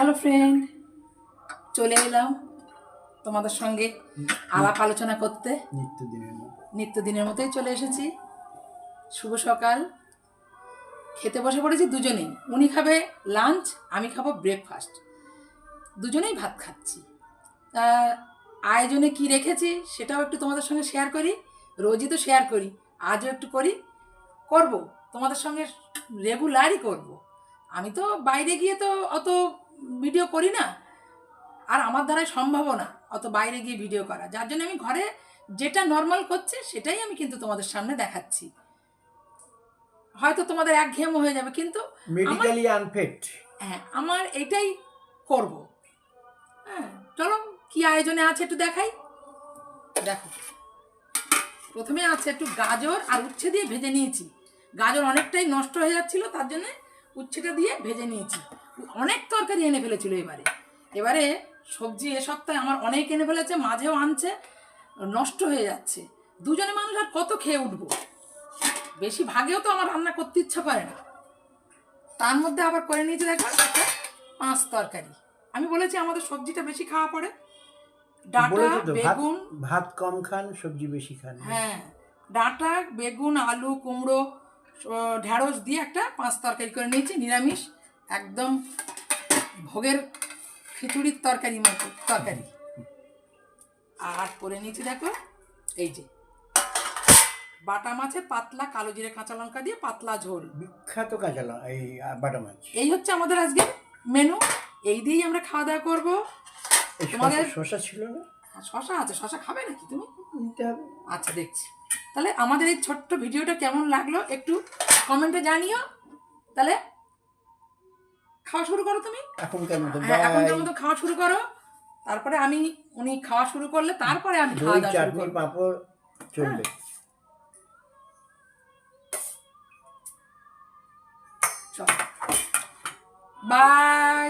Hello friend, চলে এলাম তোমাদের সঙ্গে আলাপ আলোচনা করতে। নিত্যদিনের মতোই চলে এসেছি। শুভ সকাল। খেতে বসে পড়েছি দুজনেই। উনি খাবে লাঞ্চ, আমি খাবো ব্রেকফাস্ট। দুজনেই ভাত খাচ্ছি। তা আয়োজনে কি রেখেছি সেটাও একটু তোমাদের সঙ্গে শেয়ার করি। রোজই তো শেয়ার করি, আজও একটু করব তোমাদের সঙ্গে, রেগুলারই করব। আমি তো বাইরে গিয়ে তো অত ভিডিও করি না, আর আমার দ্বারাই সম্ভবও না অত বাইরে গিয়ে ভিডিও করা। যার জন্য আমি ঘরে যেটা নর্মাল করছে সেটাই আমি কিন্তু তোমাদের সামনে দেখাচ্ছি। হয়তো তোমাদের একঘেয়েমো হয়ে যাবে, কিন্তু মেডিকেলি আনফিট। হ্যাঁ, আমার এটাই করব। হ্যাঁ, চলো কি আয়োজনে আছে একটু দেখাই। দেখো, প্রথমে আছে একটু গাজর আর উচ্ছে দিয়ে ভেজে নিয়েছি। গাজর অনেকটাই নষ্ট হয়ে যাচ্ছিল, তার জন্য উচ্ছেটা দিয়ে ভেজে নিয়েছি। অনেক তরকারি এনে ফেলেছিল এবারে সবজি এ সপ্তাহে আমার অনেক এনে ফেলেছে, মাঝেও আনছে, নষ্ট হয়ে যাচ্ছে। দুজনে মানুষ আর কত খেয়ে উঠবো। বেশি ভাগেও তো আমার রান্না করতে ইচ্ছা করে না। তার মধ্যে আবার করে নিয়েছি দেখো একটা 5 তরকারি। আমি বলেছি আমাদের সবজিটা বেশি খাওয়া পড়ে। ডাঁটা, বেগুন, ভাত কম খান, সবজি বেশি খান। হ্যাঁ, ডাঁটা, বেগুন, আলু, কুমড়ো, ঢ্যাঁড়স দিয়ে একটা 5 তরকারি করে নিয়েছি, নিরামিষ, একদম ভোগের খিচুড়ির তরকারি মতো তরকারি। আর করে নিয়েছি দেখো এই যে বাটা মাছের পাতলা কালো জিরে কাঁচা লঙ্কা দিয়ে পাতলা ঝোল। বিখ্যাত কাঁচা লঙ্কা, এই বাটা মাছ। এই হচ্ছে আমাদের আজকে মেনু। এই দিয়েই আমরা খাওয়া দাওয়া করবো। তোমাদের শসা ছিল না? শসা আছে, শসা খাবে নাকি তুমি? নিতে হবে। আচ্ছা, দেখছি। তাহলে আমাদের এই ছোট্ট ভিডিওটা কেমন লাগলো একটু কমেন্টে জানিও। তাহলে খাওয়া শুরু করো তুমি। এখনকার মতো খাওয়া শুরু করো। তারপরে উনি খাওয়া শুরু করলে তারপরে আমি খাওয়া দাওয়া শুরু করব। পাঁপড় চলবে। চলো, বাই।